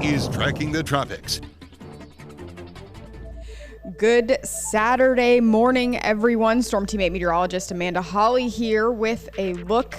is Tracking the Tropics. Good Saturday morning, everyone. Storm Team 8 meteorologist Amanda Hawley here with a look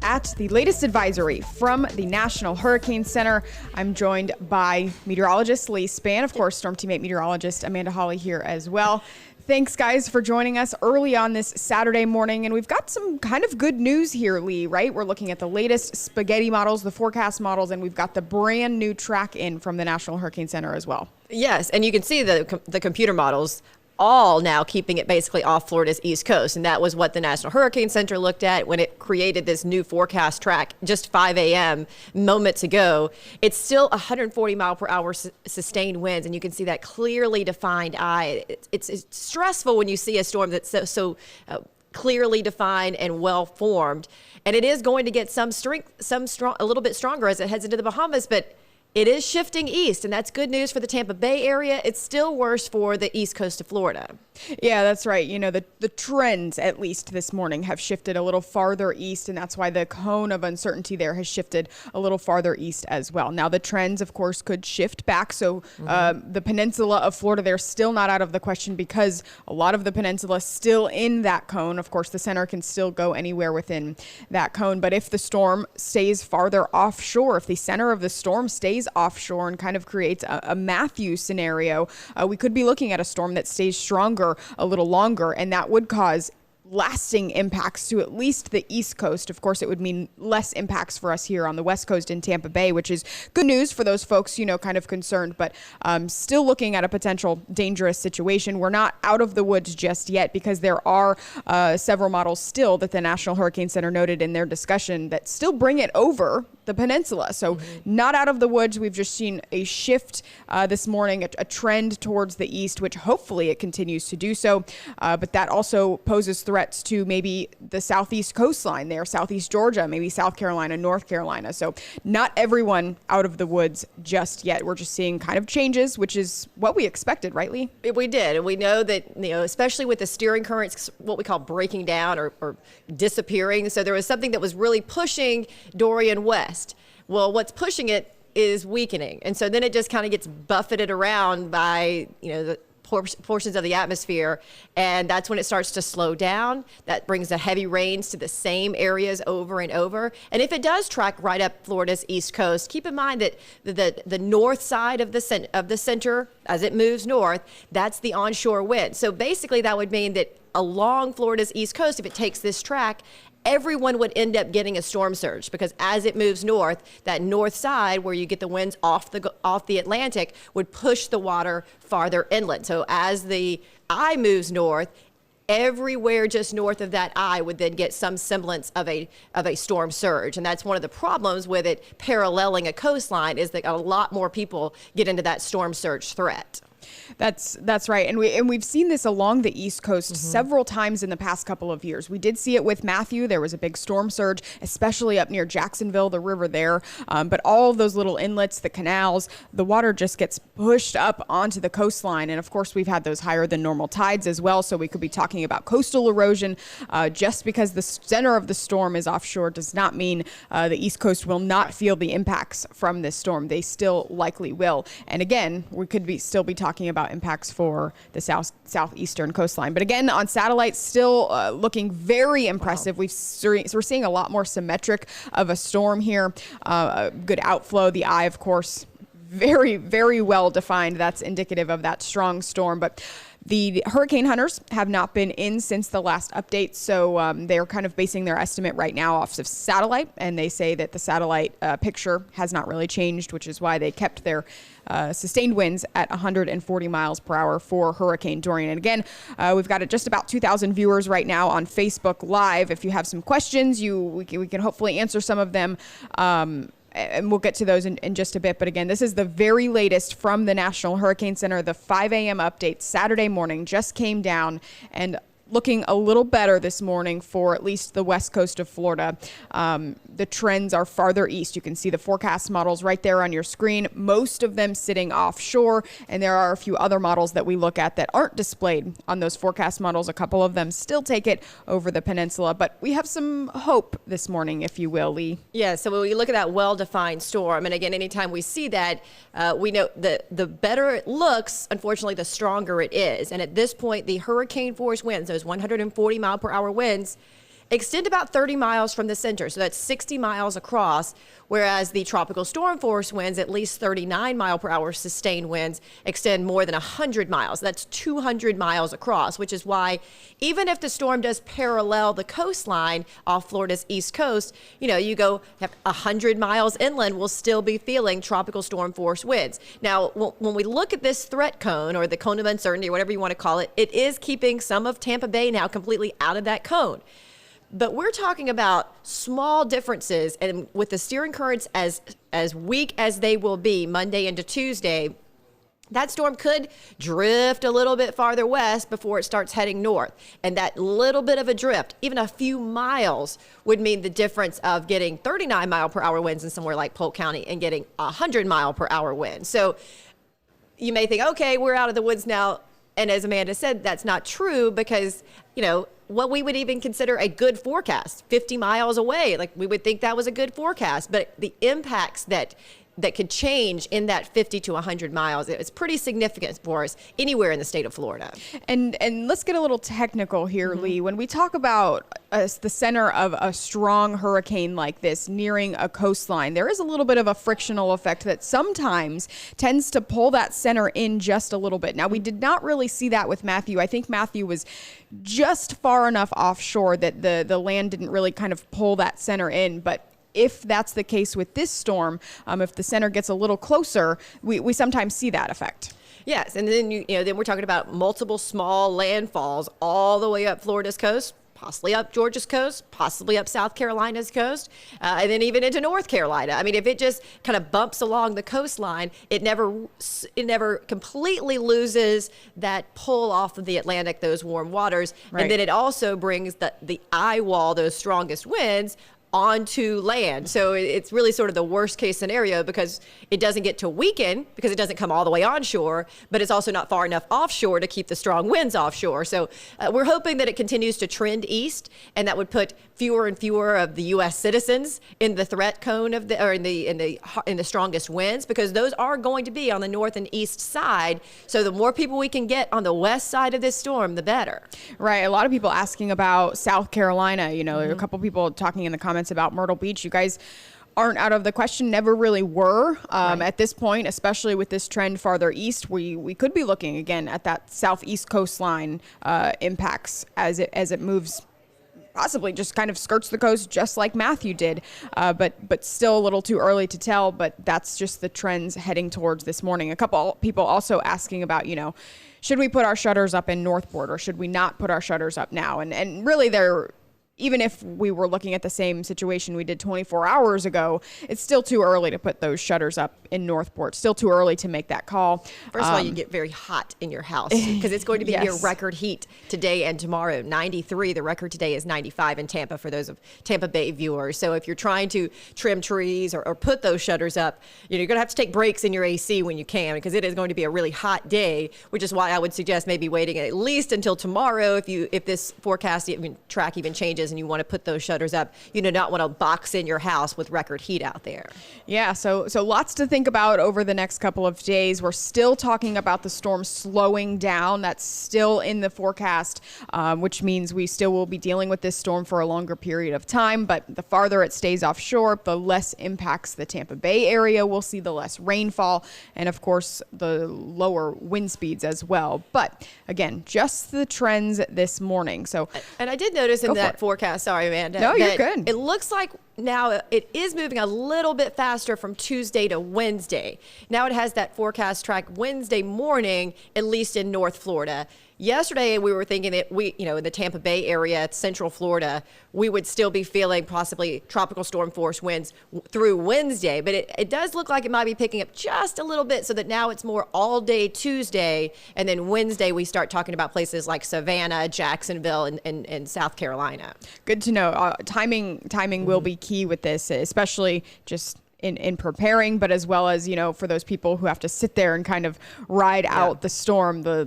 at the latest advisory from the National Hurricane Center. I'm joined by meteorologist Lee Spann, of course, Storm Team 8 meteorologist Amanda Hawley here as well. Thanks, guys, for joining us early on this Saturday morning. And we've got some kind of good news here, Lee, right? We're looking at the latest spaghetti models, the forecast models, and we've got the brand new track in from the National Hurricane Center as well. Yes, and you can see the computer models all now keeping it basically off Florida's east coast. And that was what the National Hurricane Center looked at when it created this new forecast track just 5 a.m. moments ago. It's still 140 mile per hour sustained winds, and you can see that clearly defined eye. It's stressful when you see a storm that's so clearly defined and well formed. And it is going to get some strength, a little bit stronger as it heads into the Bahamas, but it is shifting east, and that's good news for the Tampa Bay area. It's still worse for the east coast of Florida. Yeah, that's right. You know, the trends, at least this morning, have shifted a little farther east, and that's why the cone of uncertainty there has shifted a little farther east as well. Now, the trends, of course, could shift back. So the peninsula of Florida, they're still not out of the question because a lot of the peninsula is still in that cone. Of course, the center can still go anywhere within that cone. But if the storm stays farther offshore, if the center of the storm stays offshore and kind of creates a Matthew scenario, we could be looking at a storm that stays stronger a little longer, and that would cause lasting impacts to at least the East Coast. Of course, it would mean less impacts for us here on the West Coast in Tampa Bay, which is good news for those folks, you know, kind of concerned, but still looking at a potential dangerous situation. We're not out of the woods just yet because there are several models still that the National Hurricane Center noted in their discussion that still bring it over the peninsula. So not out of the woods. We've just seen a shift this morning, a trend towards the east, which hopefully it continues to do so. But that also poses threats to maybe the southeast coastline there, southeast Georgia, maybe South Carolina, North Carolina. So not everyone out of the woods just yet. We're just seeing kind of changes, which is what we expected, right, Lee? We did. And we know that, you know, especially with the steering currents, what we call breaking down or disappearing. So there was something that was really pushing Dorian west. Well, what's pushing it is weakening. And so then it just kind of gets buffeted around by, you know, the portions of the atmosphere, and that's when it starts to slow down. That brings the heavy rains to the same areas over and over. And if it does track right up Florida's east coast, keep in mind that the north side of the center, as it moves north, that's the onshore wind. So basically that would mean that along Florida's east coast, if it takes this track, everyone would end up getting a storm surge, because as it moves north, that north side where you get the winds off the Atlantic would push the water farther inland. So as the eye moves north, everywhere just north of that eye would then get some semblance of a storm surge. And that's one of the problems with it paralleling a coastline, is that a lot more people get into that storm surge threat. That's right. And we've seen this along the East Coast several times in the past couple of years. We did see it with Matthew. There was a big storm surge, especially up near Jacksonville, the river there. But all of those little inlets, the canals, the water just gets pushed up onto the coastline. And of course, we've had those higher than normal tides as well. So we could be talking about coastal erosion. Just because the center of the storm is offshore does not mean the East Coast will not feel the impacts from this storm. They still likely will. And again, we could still be talking about impacts for the southeastern coastline. But again, on satellite, still looking very impressive. Wow. We're seeing a lot more symmetric of a storm here. Good outflow. The eye, of course, very, very well defined. That's indicative of that strong storm. But the hurricane hunters have not been in since the last update, so they're kind of basing their estimate right now off of satellite, and they say that the satellite picture has not really changed, which is why they kept their sustained winds at 140 miles per hour for Hurricane Dorian. And again, we've got just about 2,000 viewers right now on Facebook Live. If you have some questions, we can hopefully answer some of them. And we'll get to those in just a bit. But again, this is the very latest from the National Hurricane Center. The 5 a.m. update Saturday morning just came down, and looking a little better this morning for at least the west coast of Florida. The trends are farther east. You can see the forecast models right there on your screen, most of them sitting offshore, and there are a few other models that we look at that aren't displayed on those forecast models. A couple of them still take it over the peninsula, but we have some hope this morning, if you will, Lee. Yeah, so when we look at that well-defined storm, and again, anytime we see that, we know that the better it looks, unfortunately, the stronger it is. And at this point, the hurricane force winds, those 140 mile per hour winds, extend about 30 miles from the center. So that's 60 miles across, whereas the tropical storm force winds, at least 39 mile per hour sustained winds, extend more than 100 miles. That's 200 miles across, which is why even if the storm does parallel the coastline off Florida's east coast, you go 100 miles inland, we'll still be feeling tropical storm force winds. Now, when we look at this threat cone, or the cone of uncertainty, or whatever you want to call it, it is keeping some of Tampa Bay now completely out of that cone. But we're talking about small differences, and with the steering currents as weak as they will be Monday into Tuesday, that storm could drift a little bit farther west before it starts heading north. And that little bit of a drift, even a few miles, would mean the difference of getting 39 mile per hour winds in somewhere like Polk County and getting 100 mile per hour winds. So you may think, okay, we're out of the woods now. And as Amanda said, that's not true, because, what we would even consider a good forecast, 50 miles away, like we would think that was a good forecast. But the impacts that could change in that 50 to 100 miles, it's pretty significant for us anywhere in the state of Florida. And let's get a little technical here, Lee. When we talk about the center of a strong hurricane like this nearing a coastline, there is a little bit of a frictional effect that sometimes tends to pull that center in just a little bit. Now, we did not really see that with Matthew. I think Matthew was just far enough offshore that the land didn't really kind of pull that center in. But if that's the case with this storm, if the center gets a little closer, we sometimes see that effect. Yes, and then then we're talking about multiple small landfalls all the way up Florida's coast, possibly up Georgia's coast, possibly up South Carolina's coast, and then even into North Carolina. I mean, if it just kind of bumps along the coastline, it never completely loses that pull off of the Atlantic, those warm waters, right. And then it also brings the eye wall, those strongest winds, onto land. So it's really sort of the worst case scenario, because it doesn't get to weaken because it doesn't come all the way onshore, but it's also not far enough offshore to keep the strong winds offshore. So we're hoping that it continues to trend east, and that would put fewer and fewer of the U.S. citizens in the threat cone in the strongest winds, because those are going to be on the north and east side. So the more people we can get on the west side of this storm, the better. Right. A lot of people asking about South Carolina. A couple people talking in the comments about Myrtle Beach. You guys aren't out of the question, never really were. Right. At this point, especially with this trend farther east, we could be looking again at that southeast coastline impacts as it moves, possibly just kind of skirts the coast just like Matthew did, but still a little too early to tell. But that's just the trends heading towards this morning. A couple people also asking about, should we put our shutters up in Northport, or should we not put our shutters up now? And really, even if we were looking at the same situation we did 24 hours ago, it's still too early to put those shutters up in Northport. Still too early to make that call. First of all, you get very hot in your house because it's going to be near record heat today and tomorrow. 93, the record today is 95 in Tampa for those of Tampa Bay viewers. So if you're trying to trim trees or put those shutters up, you're going to have to take breaks in your AC when you can, because it is going to be a really hot day, which is why I would suggest maybe waiting at least until tomorrow if this forecast track even changes and you want to put those shutters up. You do not want to box in your house with record heat out there. Yeah, so lots to think about over the next couple of days. We're still talking about the storm slowing down. That's still in the forecast, which means we still will be dealing with this storm for a longer period of time. But the farther it stays offshore, the less impacts the Tampa Bay area. We'll see the less rainfall and, of course, the lower wind speeds as well. But again, just the trends this morning. So, and I did notice in that forecast, sorry, Amanda. No, you're good. It looks like now it is moving a little bit faster from Tuesday to Wednesday. Now it has that forecast track Wednesday morning, at least in North Florida. Yesterday, we were thinking that in the Tampa Bay area, Central Florida, we would still be feeling possibly tropical storm force winds through Wednesday. But it does look like it might be picking up just a little bit, so that now it's more all day Tuesday. And then Wednesday, we start talking about places like Savannah, Jacksonville, and South Carolina. Good to know. Timing will be key with this, especially just in preparing, but as well as, for those people who have to sit there and kind of ride out the storm, the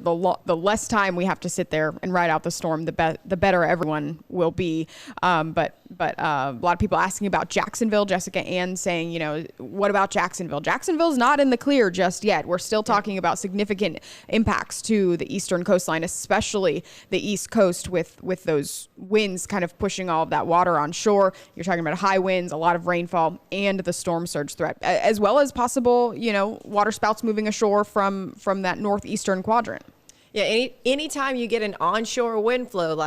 less time we have to sit there and ride out the storm, the better everyone will be. But a lot of people asking about Jacksonville. Jessica Ann saying, what about Jacksonville? Jacksonville's not in the clear just yet. We're still talking about significant impacts to the eastern coastline, especially the East Coast with those winds kind of pushing all of that water on shore. You're talking about high winds, a lot of rainfall, and the storm surge threat, as well as possible, water spouts moving ashore from that northeastern quadrant. Yeah, anytime you get an onshore wind flow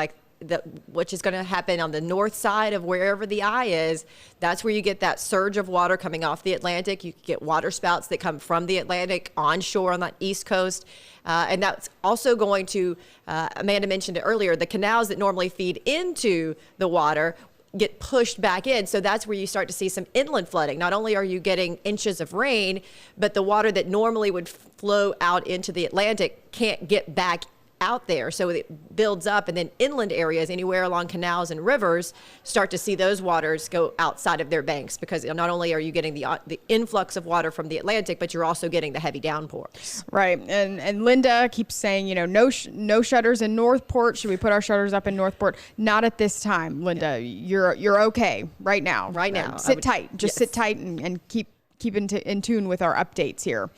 which is going to happen on the north side of wherever the eye is, that's where you get that surge of water coming off the Atlantic. You get water spouts that come from the Atlantic onshore on that East Coast. And that's also going to, Amanda mentioned it earlier, the canals that normally feed into the water get pushed back in. So that's where you start to see some inland flooding. Not only are you getting inches of rain, but the water that normally would flow out into the Atlantic can't get back out there. So it builds up, and then inland areas anywhere along canals and rivers start to see those waters go outside of their banks, because not only are you getting the influx of water from the Atlantic, but you're also getting the heavy downpours. Right. And Linda keeps saying, no shutters in Northport. Should we put our shutters up in Northport? Not at this time, Linda. You're okay right now. Right now. Sit tight. Just sit tight and keep in tune with our updates here.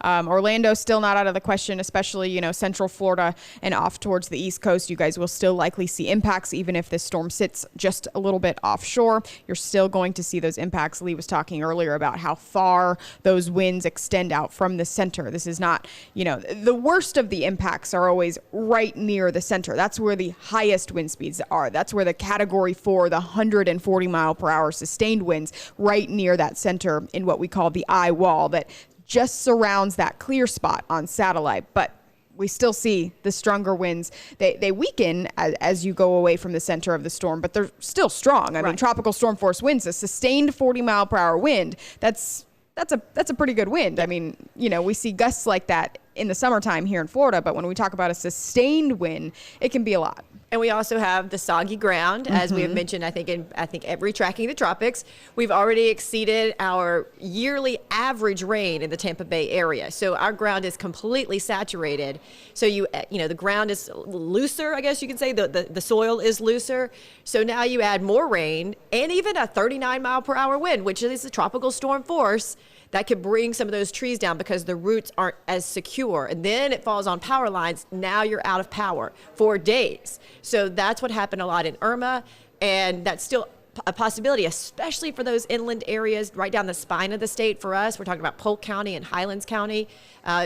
Orlando's still not out of the question, especially, Central Florida and off towards the East Coast. You guys will still likely see impacts, even if this storm sits just a little bit offshore. You're still going to see those impacts. Lee was talking earlier about how far those winds extend out from the center. This is not, the worst of the impacts are always right near the center. That's where the highest wind speeds are. That's where the Category 4, the 140 mile per hour sustained winds right near that center in what we call the eye wall that just surrounds that clear spot on satellite. But we still see the stronger winds. They weaken as you go away from the center of the storm, but they're still strong. I mean, tropical storm force winds, a sustained 40 mile per hour wind, that's a pretty good wind. I mean, we see gusts like that in the summertime here in Florida, but when we talk about a sustained wind, it can be a lot. And we also have the soggy ground, as we have mentioned, I think every Tracking the Tropics. We've already exceeded our yearly average rain in the Tampa Bay area. So our ground is completely saturated. So the ground is looser, I guess you can say. The soil is looser. So now you add more rain and even a 39 mile per hour wind, which is a tropical storm force, that could bring some of those trees down because the roots aren't as secure. And then it falls on power lines. Now you're out of power for days. So that's what happened a lot in Irma. And that's still a possibility, especially for those inland areas right down the spine of the state. For us, we're talking about Polk County and Highlands County,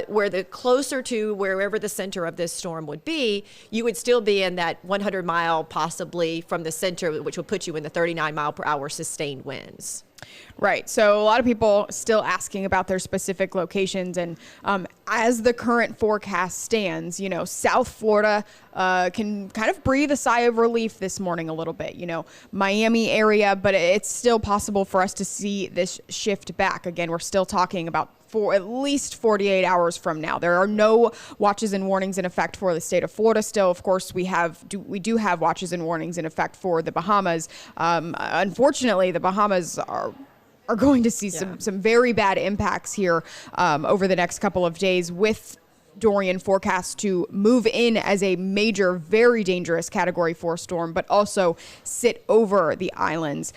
where the closer to wherever the center of this storm would be, you would still be in that 100 mile possibly from the center, which would put you in the 39 mile per hour sustained winds. Right. So a lot of people still asking about their specific locations. And as the current forecast stands, South Florida can kind of breathe a sigh of relief this morning a little bit, Miami area, but it's still possible for us to see this shift back. Again, we're still talking about for at least 48 hours from now. There are no watches and warnings in effect for the state of Florida still. Of course, we do have watches and warnings in effect for the Bahamas. Unfortunately, the Bahamas are going to see some very bad impacts here over the next couple of days, with Dorian forecast to move in as a major, very dangerous Category 4 storm, but also sit over the islands.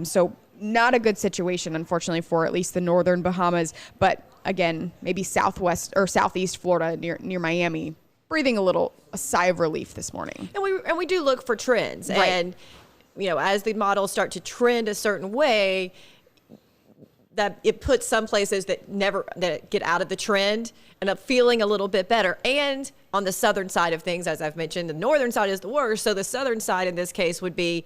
So not a good situation, unfortunately, for at least the northern Bahamas. But again, maybe southwest or southeast Florida near Miami, breathing a sigh of relief this morning. And we do look for trends. Right. And, as the models start to trend a certain way, that it puts some places that get out of the trend and up feeling a little bit better. And on the southern side of things, as I've mentioned, the northern side is the worst. So the southern side in this case would be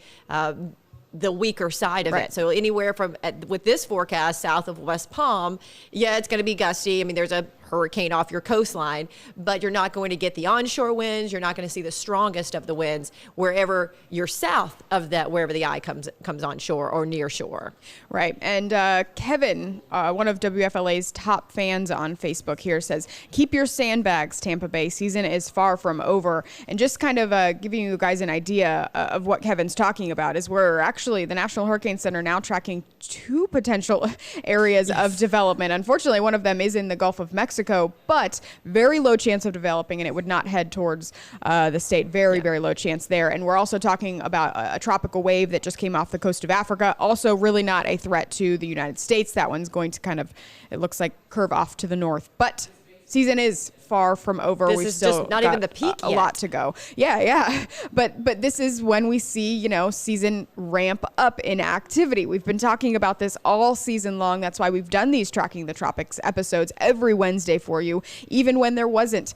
the weaker side of Right. it. So anywhere from, with this forecast, south of West Palm, yeah, it's going to be gusty. I mean, there's a hurricane off your coastline, but you're not going to get the onshore winds. You're not going to see the strongest of the winds wherever you're south of that, wherever the eye comes on shore or near shore. Right. And Kevin, one of WFLA's top fans on Facebook here, says, keep your sandbags, Tampa Bay. Season is far from over. And just kind of giving you guys an idea of what Kevin's talking about is we're actually, the National Hurricane Center now tracking 2 potential areas of development. Unfortunately, one of them is in the Gulf of Mexico, but very low chance of developing, and it would not head towards the state. Very low chance there. And we're also talking about a tropical wave that just came off the coast of Africa. Also really not a threat to the United States. That one's going to kind of, it looks like, curve off to the north. But season is far from over. This We've is still just not got even the peak a yet. lot to go. Yeah. But this is when we see, season ramp up in activity. We've been talking about this all season long. That's why we've done these Tracking the Tropics episodes every Wednesday for you, even when there wasn't,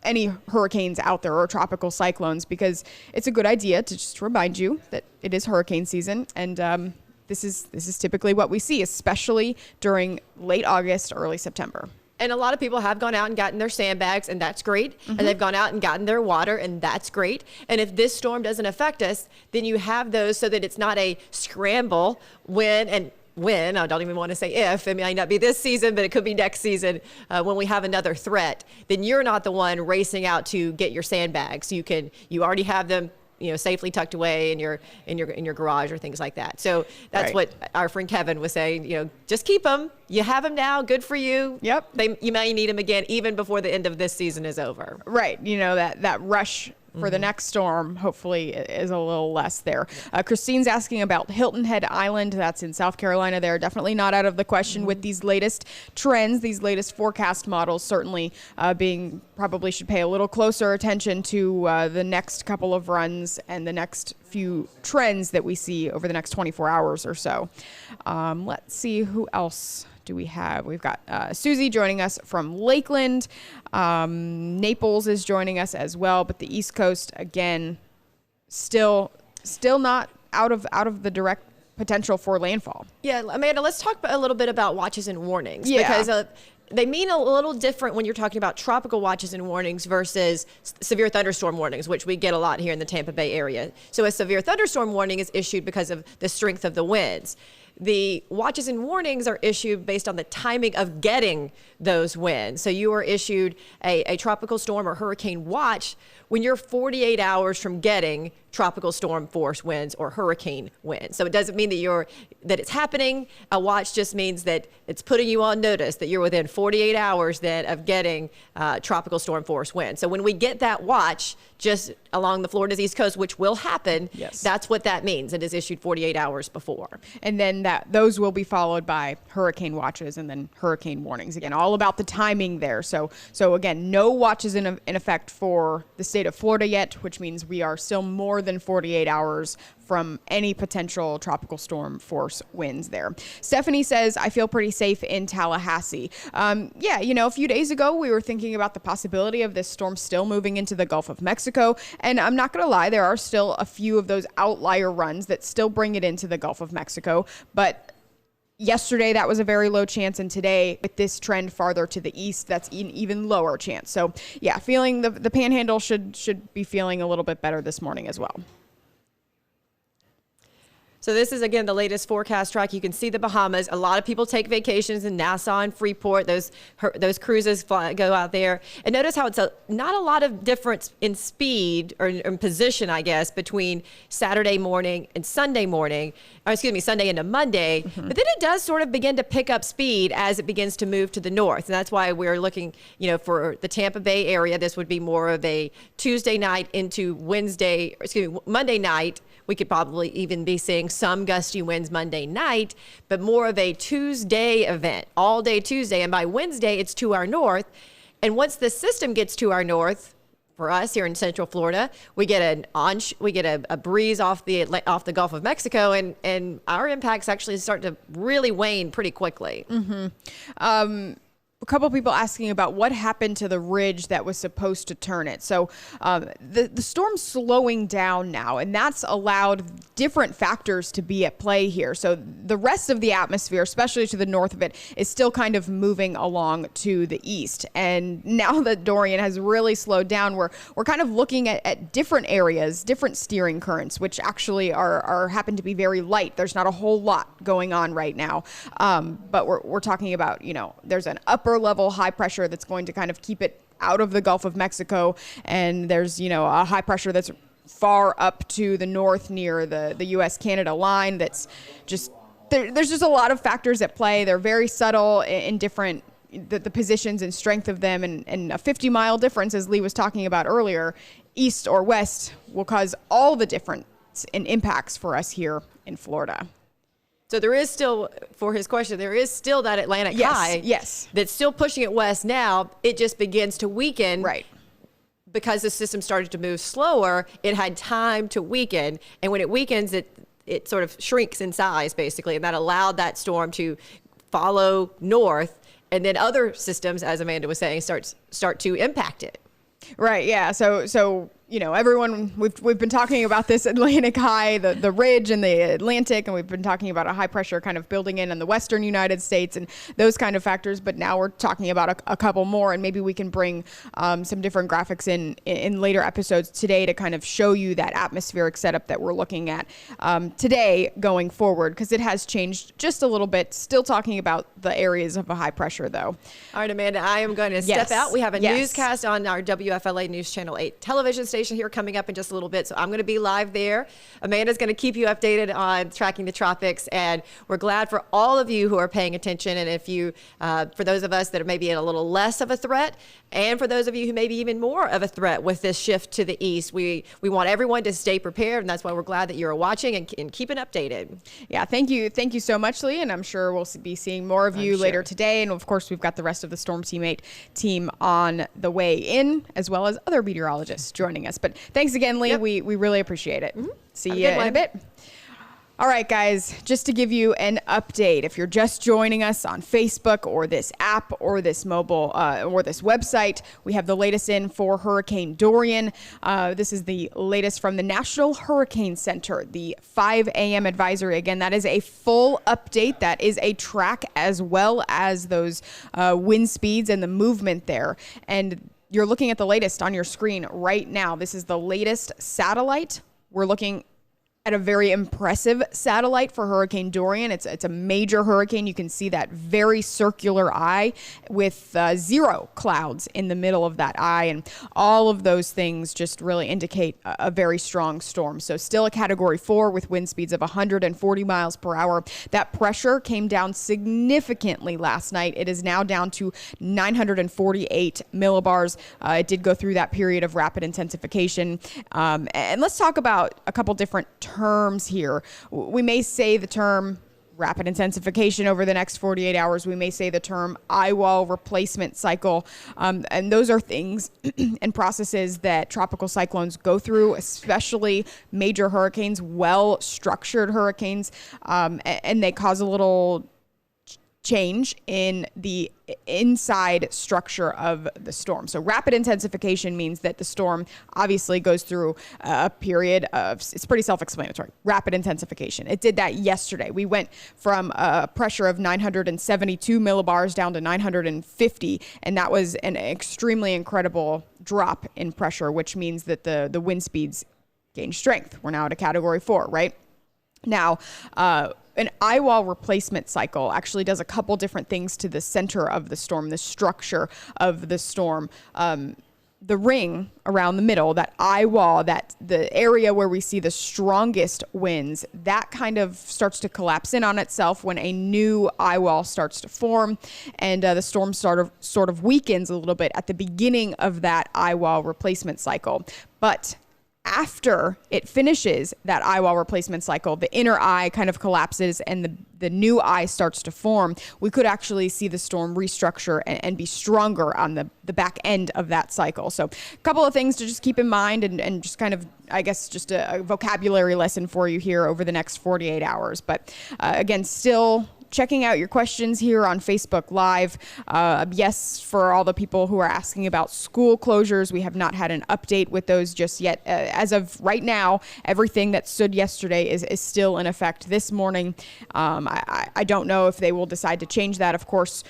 any hurricanes out there or tropical cyclones, because it's a good idea to just remind you that it is hurricane season. And this is typically what we see, especially during late August, early September. And a lot of people have gone out and gotten their sandbags, and that's great. And they've gone out and gotten their water, and that's great. And if this storm doesn't affect us, then you have those so that it's not a scramble when, I don't even want to say if, it might not be this season, but it could be next season when we have another threat, then you're not the one racing out to get your sandbags. You already have them, safely tucked away in your garage or things like that. So that's Right. what our friend Kevin was saying, just keep them. You have them now. Good for you. Yep. You may need them again, even before the end of this season is over. Right. That rush for the next storm hopefully is a little less there. Christine's asking about Hilton Head Island. That's in South Carolina. They're definitely not out of the question with these latest trends, these latest forecast models, certainly probably should pay a little closer attention to the next couple of runs and the next few trends that we see over the next 24 hours or so. Let's see who else do we have? We've got Susie joining us from Lakeland. Naples is joining us as well, but the East Coast, again, still not out of the direct potential for landfall. Yeah, Amanda, let's talk a little bit about watches and warnings. Yeah. Because they mean a little different when you're talking about tropical watches and warnings versus severe thunderstorm warnings, which we get a lot here in the Tampa Bay area. So a severe thunderstorm warning is issued because of the strength of the winds. The watches and warnings are issued based on the timing of getting those winds. So you are issued a tropical storm or hurricane watch when you're 48 hours from getting tropical storm force winds or hurricane winds. So it doesn't mean that it's happening. A watch just means that it's putting you on notice that you're within 48 hours then of getting tropical storm force winds. So when we get that watch just along the Florida's East Coast, which will happen, yes, that's what that means. It is issued 48 hours before. And then those will be followed by hurricane watches and then hurricane warnings. Again, all about the timing there. So again, no watches in effect for the state of Florida yet, which means we are still more than 48 hours from any potential tropical storm force winds there. Stephanie says, I feel pretty safe in Tallahassee. A few days ago, we were thinking about the possibility of this storm still moving into the Gulf of Mexico. And I'm not going to lie, there are still a few of those outlier runs that still bring it into the Gulf of Mexico. But yesterday, that was a very low chance. And today, with this trend farther to the east, that's an even lower chance. So yeah, feeling the panhandle should be feeling a little bit better this morning as well. So this is, again, the latest forecast track. You can see the Bahamas. A lot of people take vacations in Nassau and Freeport. Those cruises go out there. And notice how it's not a lot of difference in speed or in position, I guess, between Saturday morning and Sunday morning. Sunday into Monday. Mm-hmm. But then it does sort of begin to pick up speed as it begins to move to the north. And that's why we're looking, for the Tampa Bay area, this would be more of a Tuesday night into Monday night. We could probably even be seeing some gusty winds Monday night, but more of a Tuesday event, all day Tuesday. And by Wednesday, it's to our north. And once the system gets to our north, for us here in Central Florida, we get a breeze off the Gulf of Mexico, and our impacts actually start to really wane pretty quickly. Mm-hmm. a couple of people asking about what happened to the ridge that was supposed to turn it. So the storm's slowing down now, and that's allowed different factors to be at play here. So the rest of the atmosphere, especially to the north of it, is still kind of moving along to the east. And now that Dorian has really slowed down, we're kind of looking at different areas, different steering currents, which actually are happen to be very light. There's not a whole lot going on right now, but we're talking about, there's an upper level high pressure that's going to kind of keep it out of the Gulf of Mexico, and there's a high pressure that's far up to the north near the US-Canada line. That's just there's just a lot of factors at play. They're very subtle in different the positions and strength of them, and a 50-mile difference, as Lee was talking about earlier, east or west, will cause all the difference in impacts for us here in Florida. So there is still, for his question, there is still that Atlantic high. Yes. That's still pushing it west now. It just begins to weaken. Right. Because the system started to move slower, it had time to weaken. And when it weakens, it sort of shrinks in size, basically. And that allowed that storm to follow north. And then other systems, as Amanda was saying, start to impact it. Right. Yeah. So everyone, we've been talking about this Atlantic high, the ridge and the Atlantic, and we've been talking about a high pressure kind of building in the western United States and those kind of factors. But now we're talking about a couple more, and maybe we can bring some different graphics in later episodes today to kind of show you that atmospheric setup that we're looking at today going forward, because it has changed just a little bit. Still talking about the areas of a high pressure, though. All right, Amanda, I am going to step out. We have a newscast on our WFLA News Channel 8 television station here coming up in just a little bit, so I'm going to be live there. Amanda's going to keep you updated on tracking the tropics, and we're glad for all of you who are paying attention. And if you, for those of us that are maybe a little less of a threat, and for those of you who may be even more of a threat with this shift to the east, we want everyone to stay prepared, and that's why we're glad that you're watching and keeping updated. Yeah, thank you so much, Lee, and I'm sure we'll be seeing more of you later today. And of course, we've got the rest of the Storm Teammate team on the way in, as well as other meteorologists joining us. But thanks again, Lee. Yep. We really appreciate it. Mm-hmm. See you in a bit. All right, guys, just to give you an update, if you're just joining us on Facebook or this app or this mobile or this website, we have the latest in for Hurricane Dorian. This is the latest from the National Hurricane Center, the 5 a.m. advisory. Again, that is a full update. That is a track as well as those wind speeds and the movement there. And you're looking at the latest on your screen right now. This is the latest satellite. We're looking at a very impressive satellite for Hurricane Dorian. It's a major hurricane. You can see that very circular eye with zero clouds in the middle of that eye. And all of those things just really indicate a very strong storm. So still a Category 4 with wind speeds of 140 miles per hour. That pressure came down significantly last night. It is now down to 948 millibars. It did go through that period of rapid intensification. And let's talk about a couple different terms here. We may say the term rapid intensification over the next 48 hours. We may say the term eye wall replacement cycle. And those are things and processes that tropical cyclones go through, especially major hurricanes, well-structured hurricanes, and they cause a little change in the inside structure of the storm. So rapid intensification means that the storm obviously goes through a period of, it's pretty self-explanatory, rapid intensification. It did that yesterday. We went from a pressure of 972 millibars down to 950, and that was an extremely incredible drop in pressure, which means that the wind speeds gain strength. We're now at a Category 4, right? Now, an eye wall replacement cycle actually does a couple different things to the center of the storm, the structure of the storm. The ring around the middle, that eye wall, that the area where we see the strongest winds, that kind of starts to collapse in on itself when a new eye wall starts to form, and the storm sort of weakens a little bit at the beginning of that eye wall replacement cycle. But after it finishes that eye wall replacement cycle, the inner eye kind of collapses and the new eye starts to form. We could actually see the storm restructure and be stronger on the back end of that cycle. So a couple of things to just keep in mind and just kind of, I guess, just a vocabulary lesson for you here over the next 48 hours. But again, still checking out your questions here on Facebook Live. Yes, for all the people who are asking about school closures, we have not had an update with those just yet. As of right now, everything that stood yesterday is still in effect this morning. I don't know if they will decide to change that. Of course,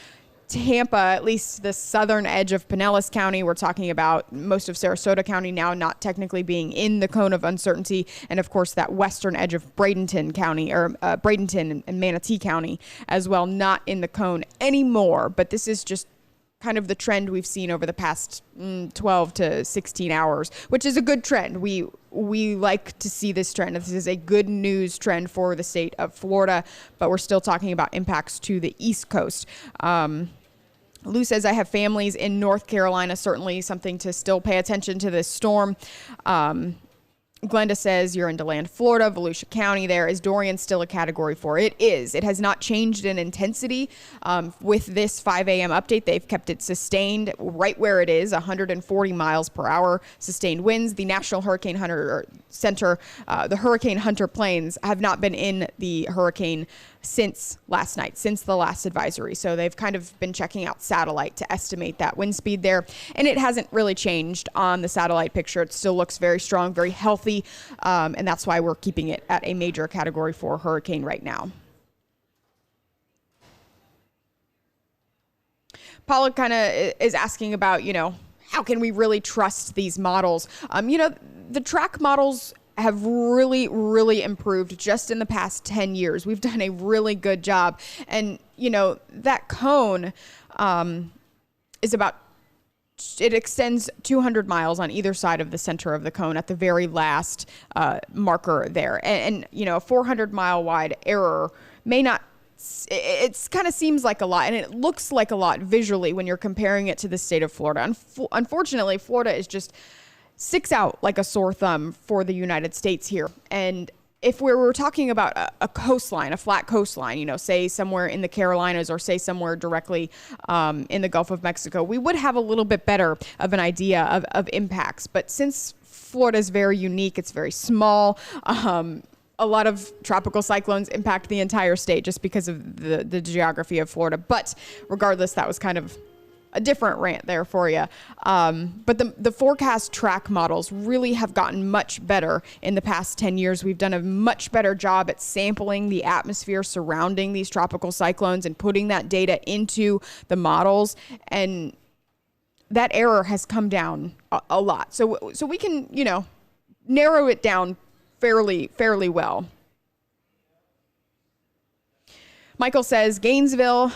Tampa, at least the southern edge of Pinellas County, we're talking about most of Sarasota County now not technically being in the cone of uncertainty. And of course, that western edge of Bradenton County, or Bradenton and Manatee County as well, not in the cone anymore. But this is just kind of the trend we've seen over the past 12 to 16 hours, which is a good trend. We like to see this trend. This is a good news trend for the state of Florida, but we're still talking about impacts to the East Coast. Lou says, I have families in North Carolina, certainly something to still pay attention to this storm. Glenda says, you're in DeLand, Florida, Volusia County there. Is Dorian still a Category 4? It is. It has not changed in intensity. With this 5 a.m. update, they've kept it sustained right where it is, 140 miles per hour sustained winds. The National Hurricane Center, the Hurricane Hunter planes have not been in the hurricane since last night, since the last advisory. So they've kind of been checking out satellite to estimate that wind speed there. And it hasn't really changed on the satellite picture. It still looks very strong, very healthy. And that's why we're keeping it at a major Category 4 hurricane right now. Paula kind of is asking about, how can we really trust these models? The track models have really, really improved just in the past 10 years. We've done a really good job. And, that cone is it extends 200 miles on either side of the center of the cone at the very last marker there. And a 400-mile wide error may not, it kind of seems like a lot, and it looks like a lot visually when you're comparing it to the state of Florida. Unfortunately, Florida is just sticks out like a sore thumb for the United States here. And if we were talking about a coastline, a flat coastline, say somewhere in the Carolinas or say somewhere directly in the Gulf of Mexico, we would have a little bit better of an idea of impacts. But since Florida is very unique, it's very small, a lot of tropical cyclones impact the entire state just because of the geography of Florida. But regardless, that was kind of a different rant there for you. But the forecast track models really have gotten much better in the past 10 years. We've done a much better job at sampling the atmosphere surrounding these tropical cyclones and putting that data into the models. And that error has come down a lot. So we can, narrow it down fairly well. Michael says, Gainesville,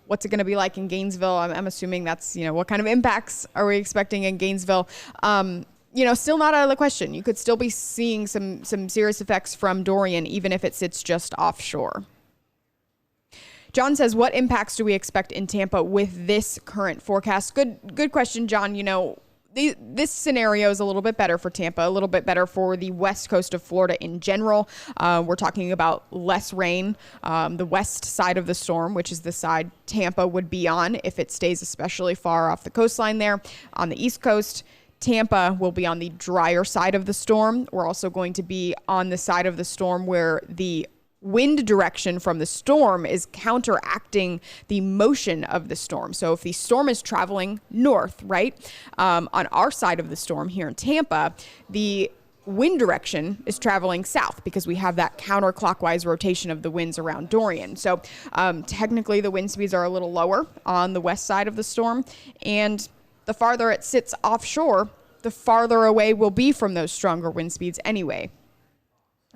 what's it going to be like in Gainesville? I'm assuming that's, what kind of impacts are we expecting in Gainesville? Still not out of the question. You could still be seeing some serious effects from Dorian, even if it sits just offshore. John says, what impacts do we expect in Tampa with this current forecast? Good question, John. This scenario is a little bit better for Tampa, a little bit better for the west coast of Florida in general. We're talking about less rain. The west side of the storm, which is the side Tampa would be on if it stays especially far off the coastline there. On the east coast, Tampa will be on the drier side of the storm. We're also going to be on the side of the storm where the wind direction from the storm is counteracting the motion of the storm. So if the storm is traveling north, right, on our side of the storm here in Tampa, the wind direction is traveling south because we have that counterclockwise rotation of the winds around Dorian. So technically the wind speeds are a little lower on the west side of the storm, and the farther it sits offshore, the farther away we'll be from those stronger wind speeds anyway.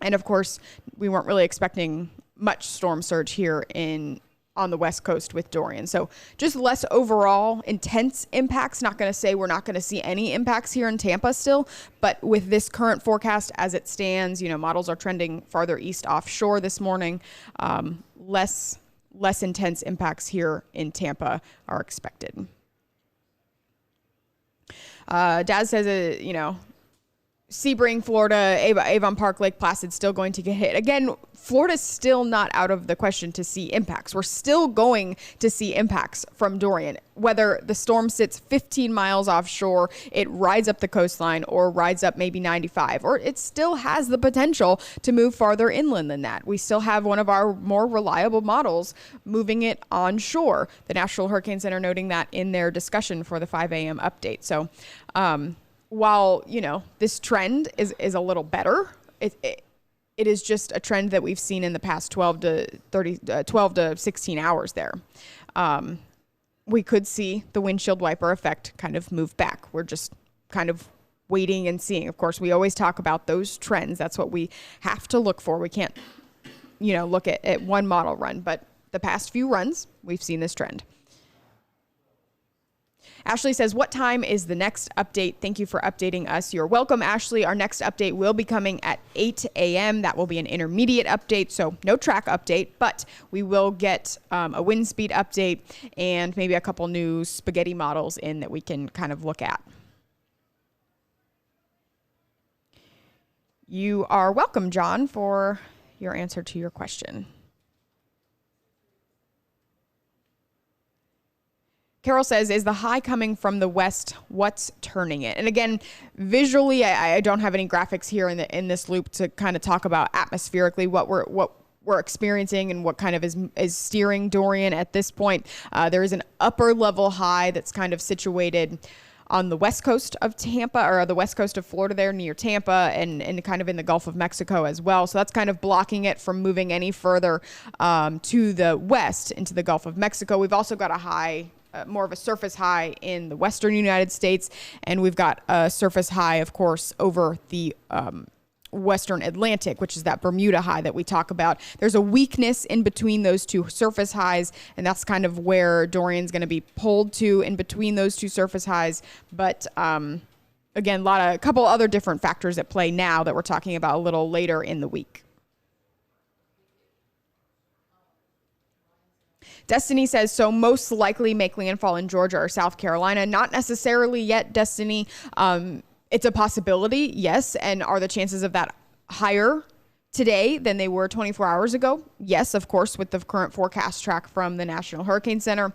And of course, we weren't really expecting much storm surge here on the west coast with Dorian. So just less overall intense impacts. Not going to say we're not going to see any impacts here in Tampa still, but with this current forecast as it stands, models are trending farther east offshore this morning. Less intense impacts here in Tampa are expected. Daz says, Sebring, Florida, Avon Park, Lake Placid still going to get hit. Again, Florida's still not out of the question to see impacts. We're still going to see impacts from Dorian. Whether the storm sits 15 miles offshore, it rides up the coastline, or rides up maybe 95, or it still has the potential to move farther inland than that. We still have one of our more reliable models moving it onshore. The National Hurricane Center noting that in their discussion for the 5 a.m. update. So, while, this trend is a little better, it is just a trend that we've seen in the past 12 to 16 hours there. We could see the windshield wiper effect kind of move back. We're just kind of waiting and seeing. Of course, we always talk about those trends. That's what we have to look for. We can't, look at one model run, but the past few runs, we've seen this trend. Ashley says, what time is the next update? Thank you for updating us. You're welcome, Ashley. Our next update will be coming at 8 a.m. That will be an intermediate update, so no track update, but we will get a wind speed update and maybe a couple new spaghetti models in that we can kind of look at. You are welcome, John, for your answer to your question. Carol says, is the high coming from the west? What's turning it? And again, visually, I don't have any graphics here in this loop to kind of talk about atmospherically what we're experiencing and what kind of is steering Dorian at this point. There is an upper level high that's kind of situated on the west coast of Tampa, or the west coast of Florida there near Tampa, and kind of in the Gulf of Mexico as well. So that's kind of blocking it from moving any further to the west into the Gulf of Mexico. We've also got a high, more of a surface high in the western United States, and we've got a surface high, of course, over the western Atlantic, which is that Bermuda high that we talk about. There's a weakness in between those two surface highs, and that's kind of where Dorian's going to be pulled to, in between those two surface highs. But again, a couple other different factors at play now that we're talking about a little later in the week. Destiny says, so most likely make landfall in Georgia or South Carolina. Not necessarily yet, Destiny. It's a possibility, yes. And are the chances of that higher today than they were 24 hours ago? Yes, of course, with the current forecast track from the National Hurricane Center.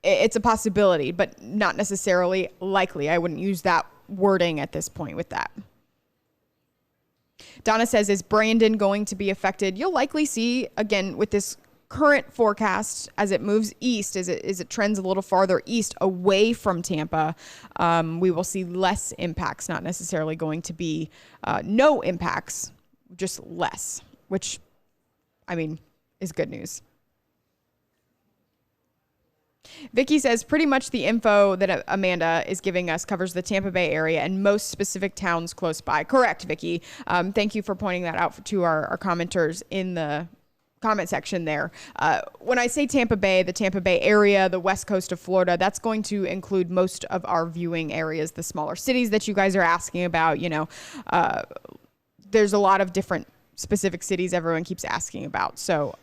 It's a possibility, but not necessarily likely. I wouldn't use that wording at this point with that. Donna says, is Brandon going to be affected? You'll likely see, again, with this current forecast, as it moves east, as it trends a little farther east away from Tampa, we will see less impacts, not necessarily going to be no impacts, just less, which, is good news. Vicky says, pretty much the info that Amanda is giving us covers the Tampa Bay area and most specific towns close by. Correct, Vicky. Thank you for pointing that out to our commenters in the comment section there. When I say Tampa Bay, the Tampa Bay area, the west coast of Florida, that's going to include most of our viewing areas, the smaller cities that you guys are asking about. There's a lot of different specific cities everyone keeps asking about. So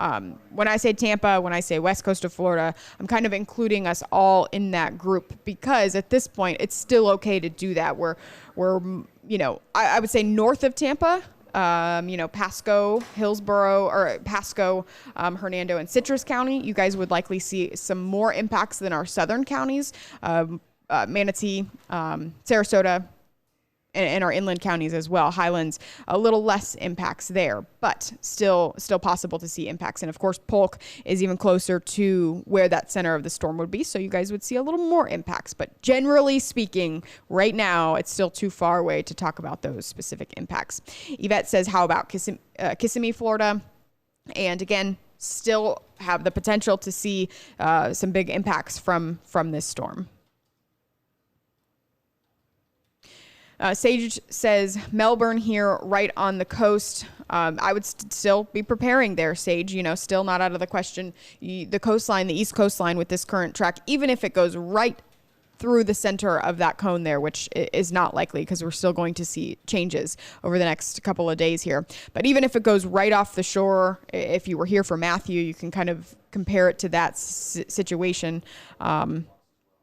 when I say Tampa, when I say west coast of Florida, I'm kind of including us all in that group, because at this point, it's still okay to do that. We're I would say north of Tampa, Pasco, Hillsborough, or Pasco, Hernando, and Citrus County, you guys would likely see some more impacts than our southern counties, Manatee, Sarasota, and our inland counties as well. Highlands, a little less impacts there, but still possible to see impacts. And of course, Polk is even closer to where that center of the storm would be, so you guys would see a little more impacts. But generally speaking, right now, it's still too far away to talk about those specific impacts. Yvette says, how about Kissimmee, Florida? And again, still have the potential to see some big impacts from this storm. Sage says, Melbourne here, right on the coast. I would still be preparing there, Sage. Still not out of the question. The coastline, the east coastline with this current track, even if it goes right through the center of that cone there, which is not likely because we're still going to see changes over the next couple of days here. But even if it goes right off the shore, if you were here for Matthew, you can kind of compare it to that situation.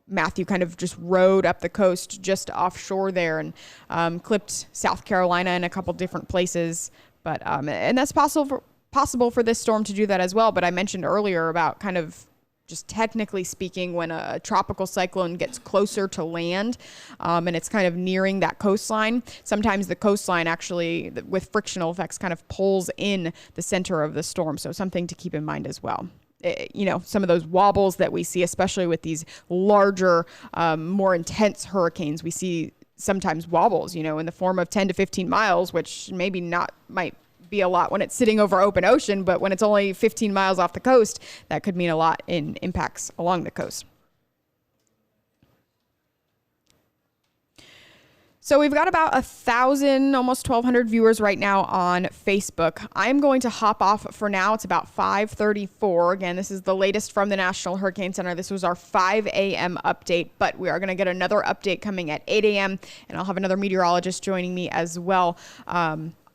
Matthew kind of just rode up the coast just offshore there and clipped South Carolina in a couple different places. But and that's possible for this storm to do that as well. But I mentioned earlier about kind of just technically speaking, when a tropical cyclone gets closer to land and it's kind of nearing that coastline, sometimes the coastline actually, with frictional effects, kind of pulls in the center of the storm. So something to keep in mind as well. Some of those wobbles that we see, especially with these larger, more intense hurricanes, we see sometimes wobbles, in the form of 10 to 15 miles, which maybe might be a lot when it's sitting over open ocean, but when it's only 15 miles off the coast, that could mean a lot in impacts along the coast. So we've got about 1,000, almost 1,200 viewers right now on Facebook. I'm going to hop off for now. It's about 5:34. Again, this is the latest from the National Hurricane Center. This was our 5 a.m. update, but we are going to get another update coming at 8 a.m., and I'll have another meteorologist joining me as well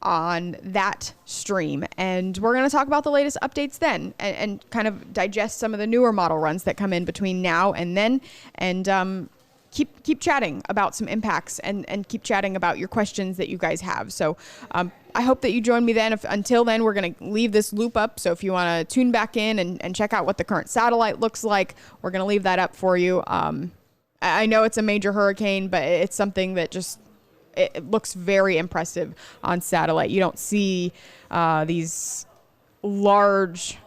on that stream. And we're going to talk about the latest updates then and kind of digest some of the newer model runs that come in between now and then, and keep chatting about some impacts and keep chatting about your questions that you guys have. So I hope that you join me then. Until then, we're going to leave this loop up. So if you want to tune back in and check out what the current satellite looks like, we're going to leave that up for you. I know it's a major hurricane, but it's something that it looks very impressive on satellite. You don't see these large,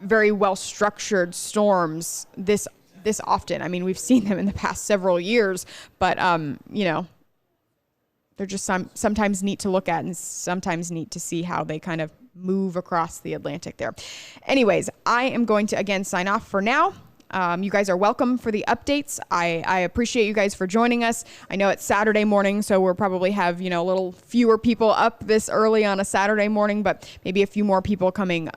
very well-structured storms this often. I mean, we've seen them in the past several years, but they're just sometimes neat to look at and sometimes neat to see how they kind of move across the Atlantic there. Anyways, I am going to again sign off for now. You guys are welcome for the updates. I appreciate you guys for joining us. I know it's Saturday morning, so we'll probably have, a little fewer people up this early on a Saturday morning, but maybe a few more people coming,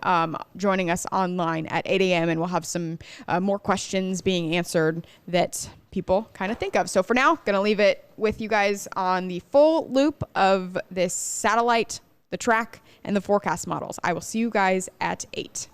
joining us online at 8 a.m. and we'll have some more questions being answered that people kind of think of. So for now, going to leave it with you guys on the full loop of this satellite, the track, and the forecast models. I will see you guys at 8.